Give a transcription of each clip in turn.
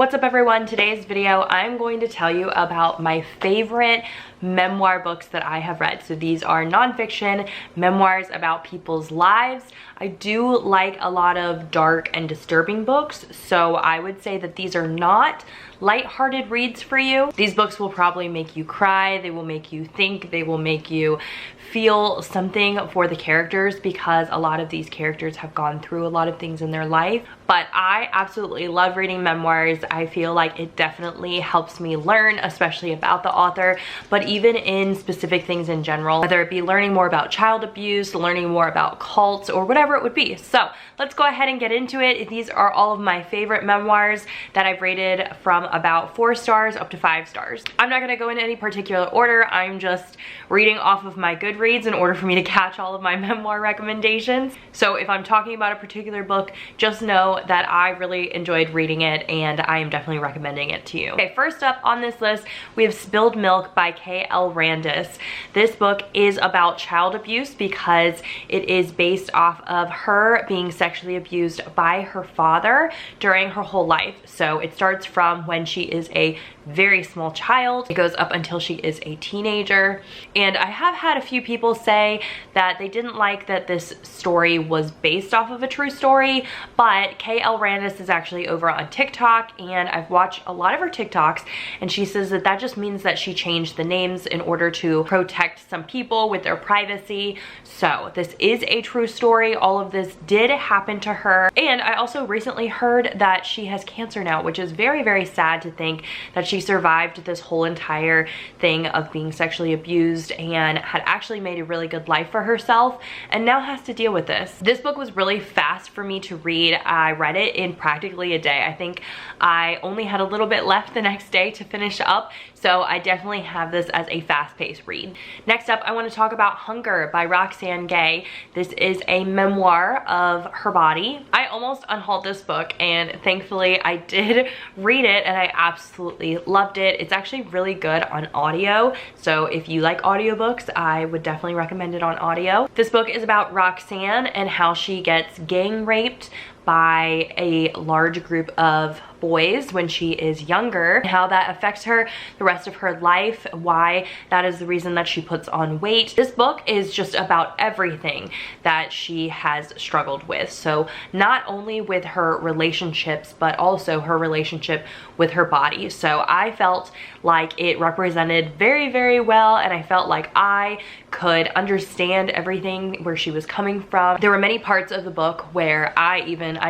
What's up everyone? Today's video I'm going to tell you about my favorite memoir books that I have read. So these are nonfiction memoirs about people's lives. I do like a lot of dark and disturbing books, so I would say that these are not lighthearted reads for you. These books will probably make you cry, they will make you think, they will make you feel something for the characters because a lot of these characters have gone through a lot of things in their life. But I absolutely love reading memoirs. I feel like it definitely helps me learn, especially about the author, but even in specific things in general, whether it be learning more about child abuse, learning more about cults, or whatever it would be. So let's go ahead and get into it. These are all of my favorite memoirs that I've rated from about 4 stars up to 5 stars. I'm not gonna go in any particular order. I'm just reading off of my Goodreads in order for me to catch all of my memoir recommendations. So if I'm talking about a particular book, just know that I really enjoyed reading it and I am definitely recommending it to you. Okay, first up on this list, we have Spilled Milk by K.L.Randis. This book is about child abuse because it is based off of her being sexually abused by her father during her whole life. So it starts from when she is a very small child. It goes up until she is a teenager. And I have had a few people say that they didn't like that this story was based off of a true story, but K.L.Randis is actually over on TikTok and I've watched a lot of her TikToks and she says that that just means that she changed the names in order to protect some people with their privacy. So this is a true story. All of this did happen to her. And I also recently heard that she has cancer now, which is very, very sad to think that she survived this whole entire thing of being sexually abused and had actually made a really good life for herself and now has to deal with this. This book was really fast for me to read. I read it in practically a day. I think I only had a little bit left the next day to finish up, so I definitely have this as a fast-paced read. Next up, I want to talk about Hunger by Roxanne Gay. This is a memoir of her body. I almost unhauled this book and thankfully I did read it and I absolutely loved it. It's actually really good on audio, so if you like audiobooks, I would definitely recommend it on audio. This book is about Roxanne and how she gets gang raped by a large group of boys when she is younger, how that affects her the rest of her life, why that is the reason that she puts on weight. This book is just about everything that she has struggled with. So not only with her relationships, but also her relationship with her body. So I felt like it represented very, very well, and I felt like I could understand everything where she was coming from. There were many parts of the book where I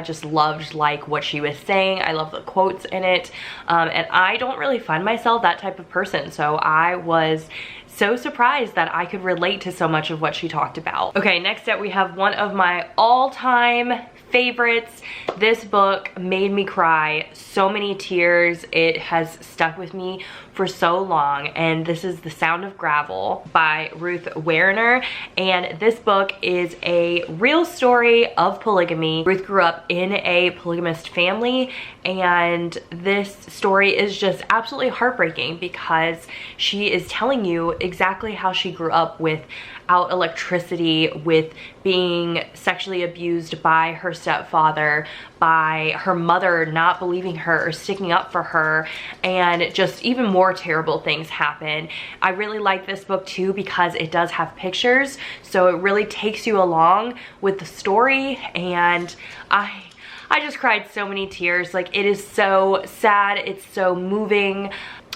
just loved like what she was saying. I love the quotes in it, and I don't really find myself that type of person, so I was so surprised that I could relate to so much of what she talked about. Okay, next up we have one of my all-time favorites. This book made me cry so many tears. It has stuck with me for so long, and this is The Sound of Gravel by Ruth Wariner, and this book is a real story of polygamy. Ruth grew up in a polygamist family, and this story is just absolutely heartbreaking because she is telling you exactly how she grew up without electricity, with being sexually abused by her stepfather, by her mother not believing her or sticking up for her, and just even more terrible things happen. I really like this book too because it does have pictures, so it really takes you along with the story, and I just cried so many tears. Like, it is so sad, it's so moving.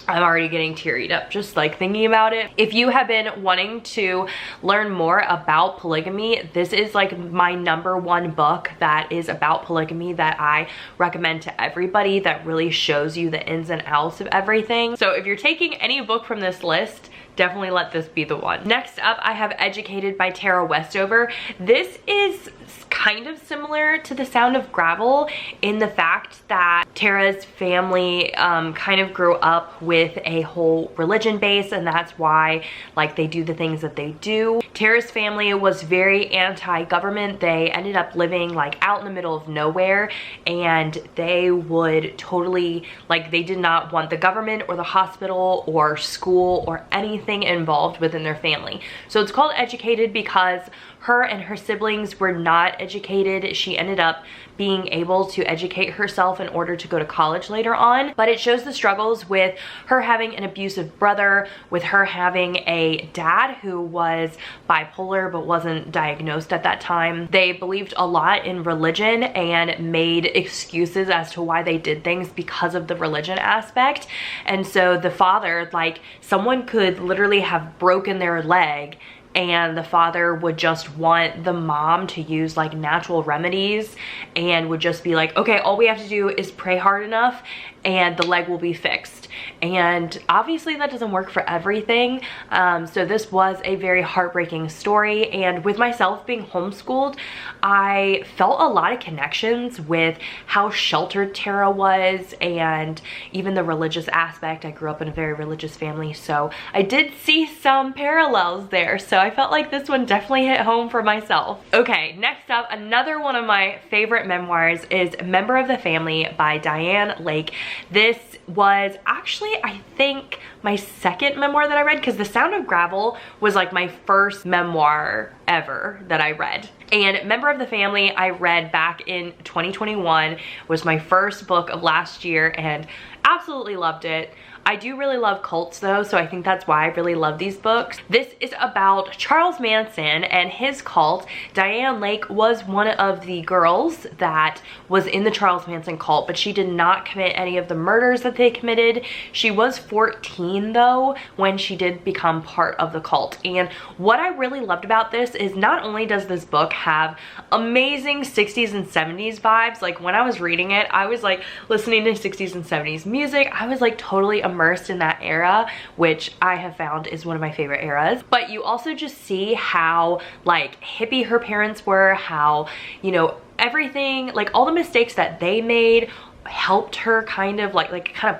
I'm already getting teary up just like thinking about it. If you have been wanting to learn more about polygamy, this is like my #1 book that is about polygamy that I recommend to everybody, that really shows you the ins and outs of everything. So if you're taking any book from this list, definitely let this be the one. Next up, I have Educated by Tara Westover. This is kind of similar to The Sound of Gravel in the fact that Tara's family kind of grew up with a whole religion base, and that's why like they do the things that they do. Tara's family was very anti-government. They ended up living like out in the middle of nowhere, and they would totally, like, they did not want the government or the hospital or school or anything involved within their family. So it's called Educated because her and her siblings were not educated. She ended up being able to educate herself in order to go to college later on. But it shows the struggles with her having an abusive brother, with her having a dad who was bipolar but wasn't diagnosed at that time. They believed a lot in religion and made excuses as to why they did things because of the religion aspect. And so the father, like, someone could literally have broken their leg and the father would just want the mom to use like natural remedies and would just be like, okay, all we have to do is pray hard enough and the leg will be fixed. And obviously that doesn't work for everything. So this was a very heartbreaking story. And with myself being homeschooled, I felt a lot of connections with how sheltered Tara was and even the religious aspect. I grew up in a very religious family, so I did see some parallels there. So I felt like this one definitely hit home for myself. Okay, next up, another one of my favorite memoirs is Member of the Family by Diane Lake. This was actually, I think, my second memoir that I read, because The Sound of Gravel was like my first memoir ever that I read. And Member of the Family I read back in 2021, was my first book of last year, and absolutely loved it. I do really love cults though, so I think that's why I really love these books. This is about Charles Manson and his cult. Diane Lake was one of the girls that was in the Charles Manson cult, but she did not commit any of the murders that they committed. She was 14 though when she did become part of the cult. And what I really loved about this is not only does this book have amazing 60s and 70s vibes, like when I was reading it, I was like listening to 60s and 70s music. I was like totally immersed in that era, which I have found is one of my favorite eras. But you also just see how like hippie her parents were, how, you know, everything, like all the mistakes that they made helped her kind of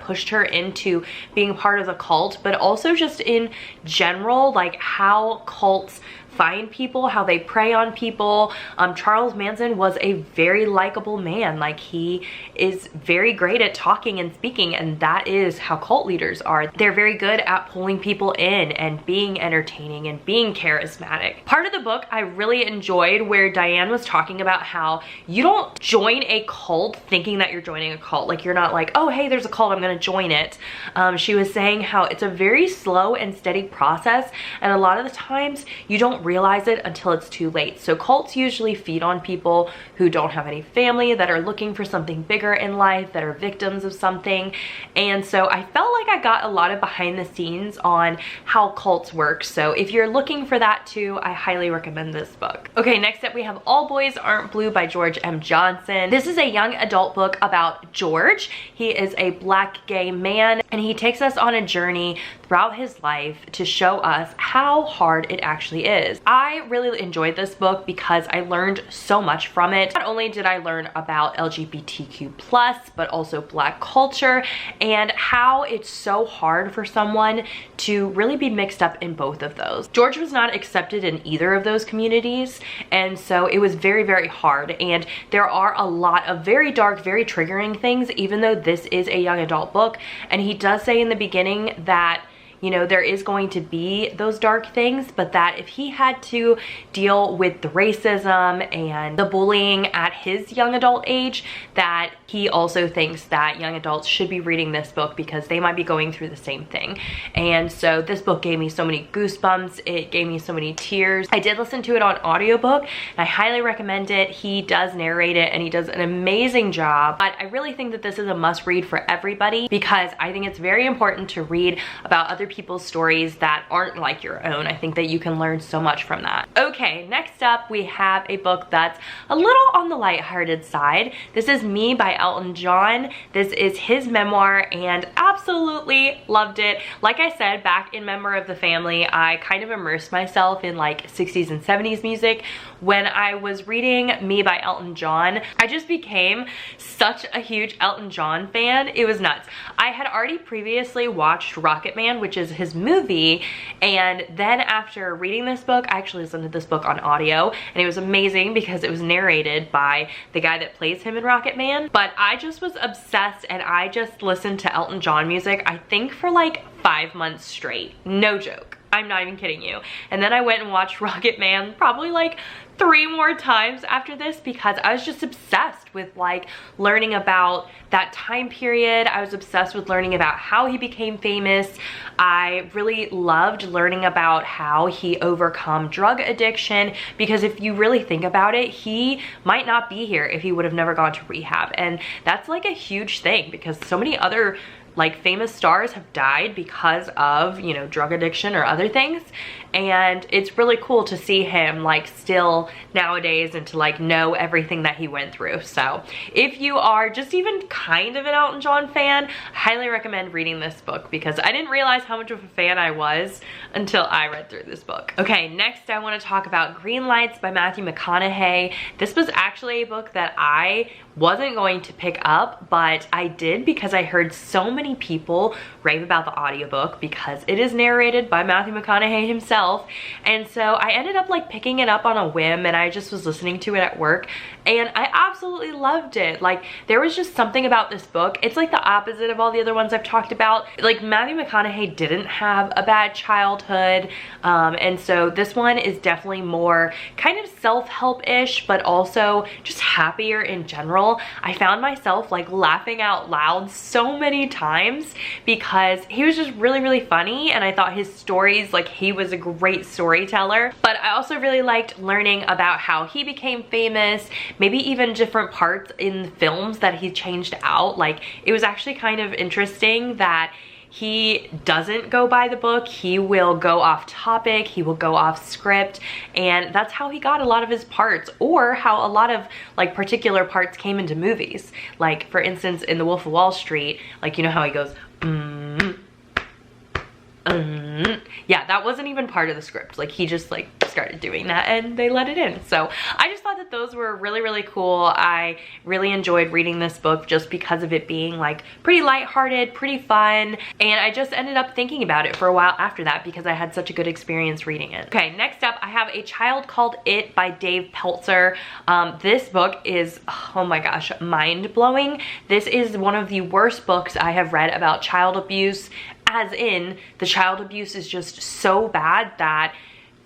pushed her into being part of the cult, but also just in general, like how cults find people, how they prey on people. Charles Manson was a very likable man. Like, he is very great at talking and speaking, and that is how cult leaders are. They're very good at pulling people in and being entertaining and being charismatic. Part of the book I really enjoyed where Diane was talking about how you don't join a cult thinking that you're joining a cult. Like, you're not like, oh hey, there's a cult, I'm gonna join it. She was saying how it's a very slow and steady process, and a lot of the times you don't realize it until it's too late. So cults usually feed on people who don't have any family, that are looking for something bigger in life, that are victims of something. And so I felt like I got a lot of behind the scenes on how cults work. So if you're looking for that too, I highly recommend this book. Okay, next up we have All Boys Aren't Blue by George M. Johnson. This is a young adult book about George. He is a black gay man, and he takes us on a journey throughout his life to show us how hard it actually is. I really enjoyed this book because I learned so much from it. Not only did I learn about LGBTQ+, but also black culture and how it's so hard for someone to really be mixed up in both of those. George was not accepted in either of those communities, and so it was very, very hard. And there are a lot of very dark, very triggering things, even though this is a young adult book. And he does say in the beginning that, you know, there is going to be those dark things, but that if he had to deal with the racism and the bullying at his young adult age, that he also thinks that young adults should be reading this book because they might be going through the same thing. And so this book gave me so many goosebumps. It gave me so many tears. I did listen to it on audiobook, and I highly recommend it. He does narrate it and he does an amazing job. But I really think that this is a must read for everybody, because I think it's very important to read about other people's stories that aren't like your own. I think that you can learn so much from that. Okay, next up we have a book that's a little on the lighthearted side. This is Me by Elton John. This is his memoir, and absolutely loved it. Like I said, back in Member of the Family, I kind of immersed myself in like 60s and 70s music. When I was reading Me by Elton John, I just became such a huge Elton John fan. It was nuts. I had already previously watched Rocket Man, which is is his movie. And then after reading this book, I actually listened to this book on audio, and it was amazing because it was narrated by the guy that plays him in Rocket Man. But I just was obsessed, and I just listened to Elton John music, I think for like 5 months straight. No joke. I'm not even kidding you. And then I went and watched Rocket Man probably like 3 more times after this because I was just obsessed with like learning about that time period. I was obsessed with learning about how he became famous. I really loved learning about how he overcome drug addiction, because if you really think about it, he might not be here if he would have never gone to rehab. And that's like a huge thing because so many other like famous stars have died because of, you know, drug addiction or other things. And it's really cool to see him like still nowadays and to like know everything that he went through. So if you are just even kind of an Elton John fan, I highly recommend reading this book because I didn't realize how much of a fan I was until I read through this book. Okay, next I want to talk about Greenlights by Matthew McConaughey. This was actually a book that I wasn't going to pick up, but I did because I heard so many people rave about the audiobook because it is narrated by Matthew McConaughey himself. And so I ended up like picking it up on a whim, and I just was listening to it at work, and I absolutely loved it. Like, there was just something about this book. It's like the opposite of all the other ones I've talked about. Like, Matthew McConaughey didn't have a bad childhood, and so this one is definitely more kind of self-help-ish, but also just happier in general. I found myself like laughing out loud so many times because he was just really, really funny, and I thought his stories, like, he was a great storyteller. But I also really liked learning about how he became famous, maybe even different parts in the films that he changed out. Like, it was actually kind of interesting that he doesn't go by the book. He will go off topic, he will go off script, and that's how he got a lot of his parts, or how a lot of like particular parts came into movies. Like, for instance, in The Wolf of Wall Street, like, you know how he goes, yeah, that wasn't even part of the script. Like, he just like started doing that and they let it in. So I just thought that those were really, really cool. I really enjoyed reading this book just because of it being like pretty lighthearted, pretty fun, and I just ended up thinking about it for a while after that because I had such a good experience reading it. Okay, next up I have A Child Called It by Dave Peltzer. This book is, oh my gosh, mind-blowing. This is one of the worst books I have read about child abuse, as in the child abuse is just so bad that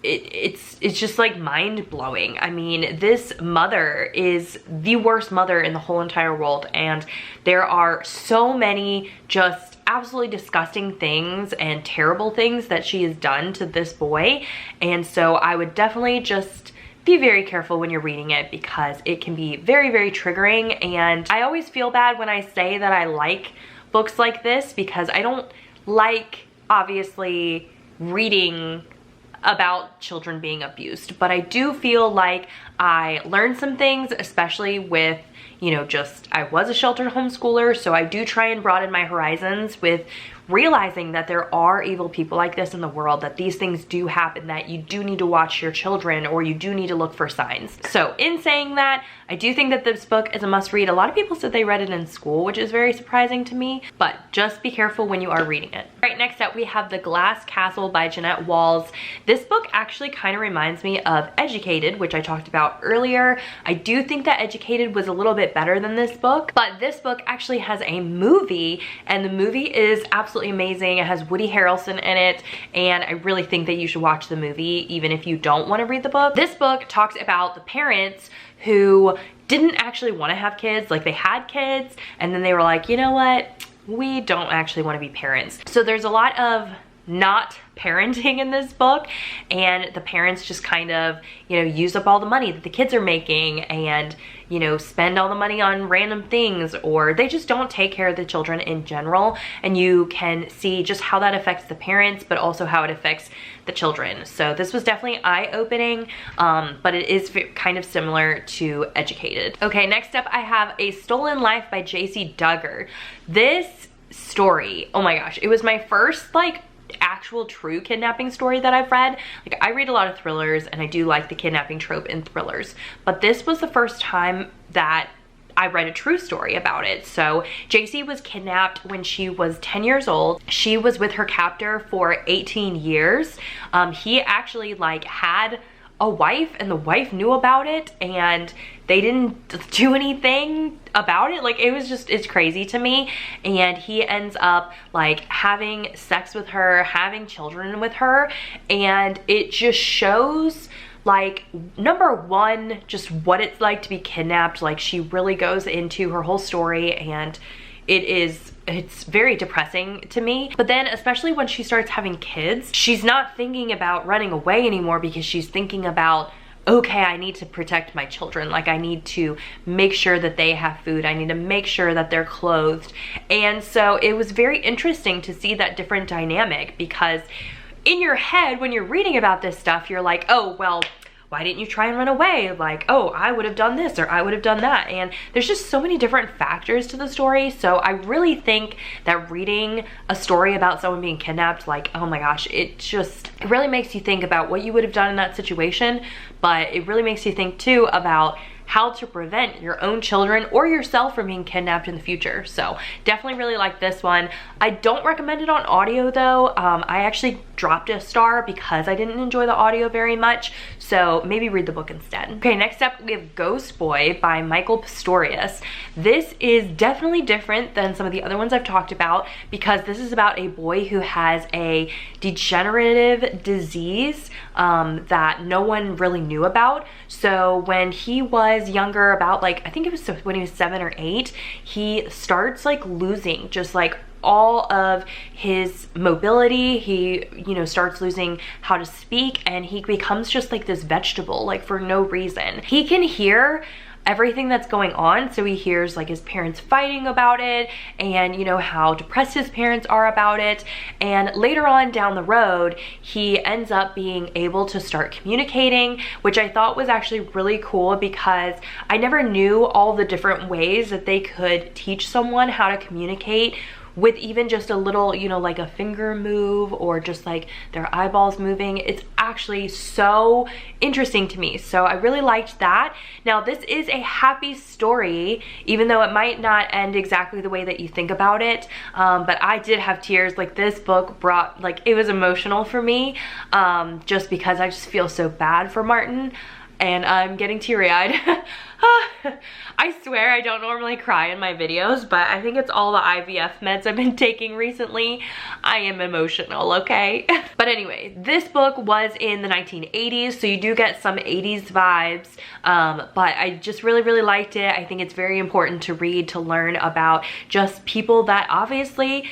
it's just like mind-blowing. I mean, this mother is the worst mother in the whole entire world, and there are so many just absolutely disgusting things and terrible things that she has done to this boy. And so I would definitely just be very careful when you're reading it because it can be very, very triggering. And I always feel bad when I say that I like books like this because I don't like, obviously, reading about children being abused, but I do feel like I learned some things, especially with, you know, just, I was a sheltered homeschooler, so I do try and broaden my horizons with realizing that there are evil people like this in the world, that these things do happen, that you do need to watch your children, or you do need to look for signs. So in saying that, I do think that this book is a must read. A lot of people said they read it in school, which is very surprising to me, but just be careful when you are reading it. All right, next up we have The Glass Castle by Jeanette Walls. This book actually kind of reminds me of Educated, which I talked about earlier. I do think that Educated was a little bit better than this book, but this book actually has a movie, and the movie is absolutely amazing. It has Woody Harrelson in it, and I really think that you should watch the movie even if you don't want to read the book. This book talks about the parents who didn't actually want to have kids. Like, they had kids and then they were like, you know what, we don't actually want to be parents. So there's a lot of not parenting in this book, and the parents just kind of, you know, use up all the money that the kids are making and, you know, spend all the money on random things, or they just don't take care of the children in general. And you can see just how that affects the parents, but also how it affects the children. So this was definitely eye-opening, but it is kind of similar to Educated. Okay, next up I have A Stolen Life by Jaycee Dugard. This story, oh my gosh, it was my first like actual true kidnapping story that I've read. Like, I read a lot of thrillers and I do like the kidnapping trope in thrillers, but this was the first time that I read a true story about it. So Jaycee was kidnapped when she was 10 years old. She was with her captor for 18 years. He actually like had a wife, and the wife knew about it, and they didn't do anything about it. Like, it was just, it's crazy to me. And he ends up like having sex with her, having children with her, and it just shows like, number one, just what it's like to be kidnapped. Like, she really goes into her whole story, and it's very depressing to me. But then, especially when she starts having kids, she's not thinking about running away anymore, because she's thinking about, okay, I need to protect my children. Like, I need to make sure that they have food. I need to make sure that they're clothed. And so it was very interesting to see that different dynamic, because in your head, when you're reading about this stuff, you're like, oh, well, why didn't you try and run away? Like, oh, I would have done this or I would have done that. And there's just so many different factors to the story. So I really think that reading a story about someone being kidnapped, like, oh my gosh, it really makes you think about what you would have done in that situation. But it really makes you think too about how to prevent your own children or yourself from being kidnapped in the future. So definitely really like this one. I don't recommend it on audio though. I actually dropped a star because I didn't enjoy the audio very much. So maybe read the book instead. Okay, next up we have Ghost Boy by Michael Pistorius. This is definitely different than some of the other ones I've talked about, because this is about a boy who has a degenerative disease that no one really knew about. So when he was younger, about like, I think it was when he was 7 or 8, he starts like losing just like all of his mobility. He, you know, starts losing how to speak, and he becomes just like this vegetable, like for no reason. He can hear everything that's going on. So he hears like his parents fighting about it, and you know how depressed his parents are about it. And later on down the road, he ends up being able to start communicating, which I thought was actually really cool, because I never knew all the different ways that they could teach someone how to communicate with even just a little, you know, like a finger move or just like their eyeballs moving. It's actually so interesting to me. So I really liked that. Now, this is a happy story, even though it might not end exactly the way that you think about it. But I did have tears. Like, this book brought, like, it was emotional for me, just because I just feel so bad for Martin. And I'm getting teary-eyed. I swear I don't normally cry in my videos, but I think it's all the IVF meds I've been taking recently. I am emotional, okay? But anyway, this book was in the 1980s, so you do get some 80s vibes, but I just really, really liked it. I think it's very important to read, to learn about just people that obviously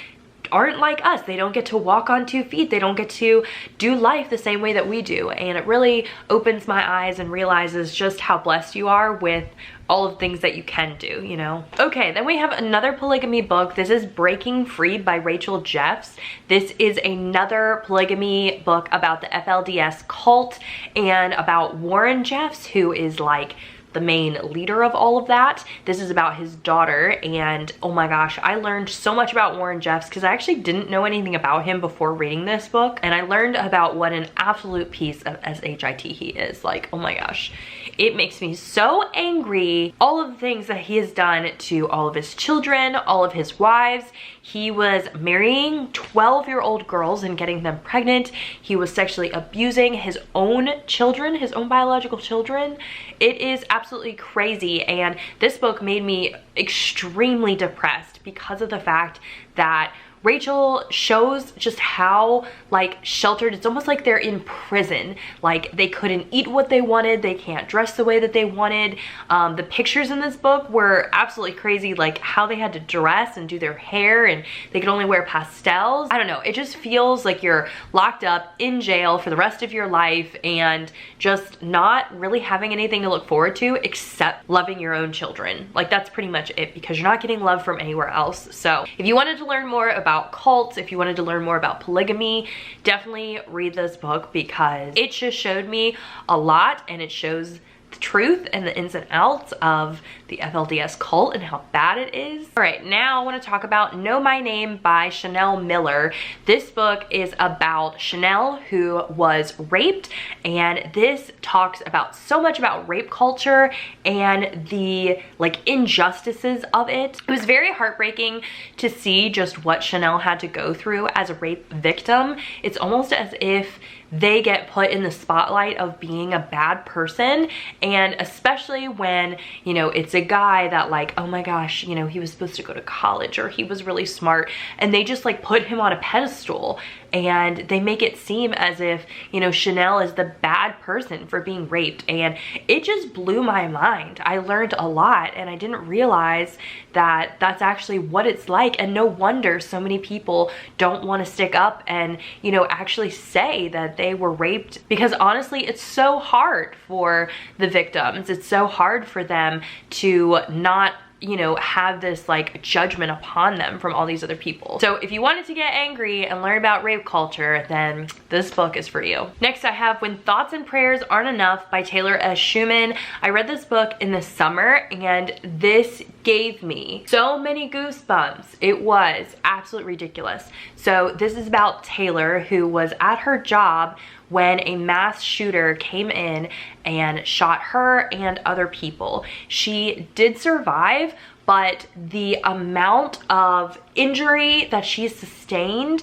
aren't like us. They don't get to walk on 2 feet. They don't get to do life the same way that we do. And it really opens my eyes and realizes just how blessed you are with all of the things that you can do, you know? Okay, then we have another polygamy book. This is Breaking Free by Rachel Jeffs. This is another polygamy book about the FLDS cult and about Warren Jeffs, who is like the main leader of all of that. This is about his daughter, and oh my gosh, I learned so much about Warren Jeffs, because I actually didn't know anything about him before reading this book, and I learned about what an absolute piece of SHIT he is. Like, oh my gosh, it makes me so angry. All of the things that he has done to all of his children, all of his wives. He was marrying 12-year-old girls and getting them pregnant. He was sexually abusing his own children, his own biological children. It is absolutely crazy, and this book made me extremely depressed because of the fact that Rachel shows just how like sheltered, it's almost like they're in prison. Like, they couldn't eat what they wanted, they can't dress the way that they wanted. The pictures in this book were absolutely crazy, like how they had to dress and do their hair, and they could only wear pastels. I don't know, it just feels like you're locked up in jail for the rest of your life and just not really having anything to look forward to except loving your own children. Like, that's pretty much it, because you're not getting love from anywhere else. So if you wanted to learn more about cults, if you wanted to learn more about polygamy, definitely read this book, because it just showed me a lot, and it shows the truth and the ins and outs of the FLDS cult and how bad it is. All right, now I want to talk about Know My Name by Chanel Miller. This book is about Chanel, who was raped, and this talks about so much about rape culture and the like injustices of it. It was very heartbreaking to see just what Chanel had to go through as a rape victim. It's almost as if they get put in the spotlight of being a bad person, and especially when, you know, it's a guy that like, oh my gosh, you know, he was supposed to go to college or he was really smart, and they just like put him on a pedestal and they make it seem as if, you know, Chanel is the bad person for being raped, and it just blew my mind. I learned a lot, and I didn't realize that that's actually what it's like, and no wonder so many people don't want to stick up and, you know, actually say that they were raped, because honestly it's so hard for the victims. It's so hard for them to not, you know, have this like judgment upon them from all these other people. So if you wanted to get angry and learn about rape culture, then this book is for you. Next I have When Thoughts and Prayers Aren't Enough by Taylor S. Schumann. I read this book in the summer, and this gave me so many goosebumps. It was absolutely ridiculous. So this is about Taylor, who was at her job when a mass shooter came in and shot her and other people. She did survive, but the amount of injury that she sustained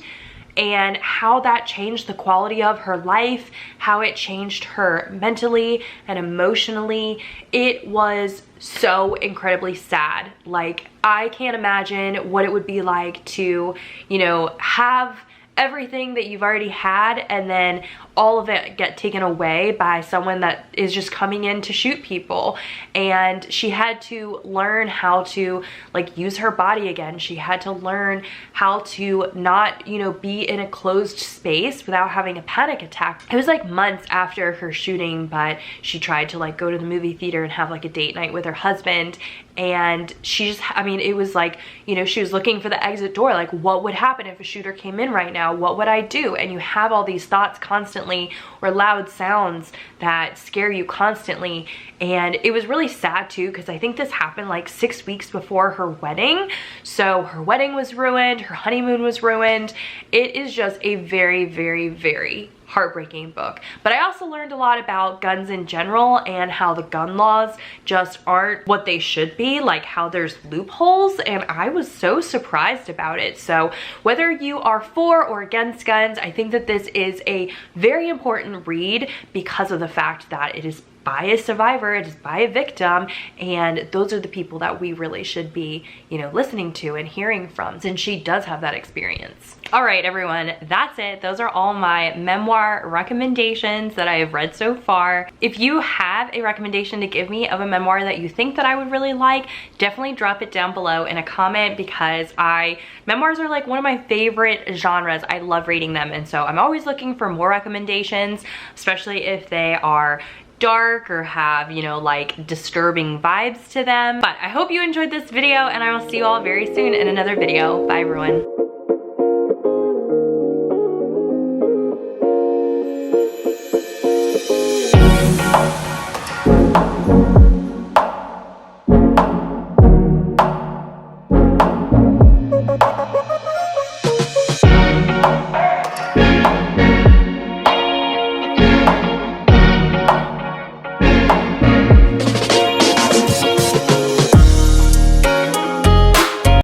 and how that changed the quality of her life, how it changed her mentally and emotionally, it was so incredibly sad. Like, I can't imagine what it would be like to, you know, have everything that you've already had and then all of it get taken away by someone that is just coming in to shoot people. And she had to learn how to like use her body again. She had to learn how to not, you know, be in a closed space without having a panic attack. It was like months after her shooting, but she tried to like go to the movie theater and have like a date night with her husband, and she just, I mean, it was like, you know, she was looking for the exit door, like what would happen if a shooter came in right now? What would I do? And you have all these thoughts constantly, or loud sounds that scare you constantly. And it was really sad too, because I think this happened like 6 weeks before her wedding. So her wedding was ruined, her honeymoon was ruined. It is just a very, very, very heartbreaking book. But I also learned a lot about guns in general and how the gun laws just aren't what they should be, like how there's loopholes, and I was so surprised about it. So whether you are for or against guns, I think that this is a very important read because of the fact that it is by a survivor, it is by a victim, and those are the people that we really should be, you know, listening to and hearing from, since she does have that experience. All right, everyone, that's it. Those are all my memoir recommendations that I have read so far. If you have a recommendation to give me of a memoir that you think that I would really like, definitely drop it down below in a comment, because memoirs are like one of my favorite genres. I love reading them, and so I'm always looking for more recommendations, especially if they are dark or have, you know, like disturbing vibes to them. But I hope you enjoyed this video, and I will see you all very soon in another video. Bye, everyone.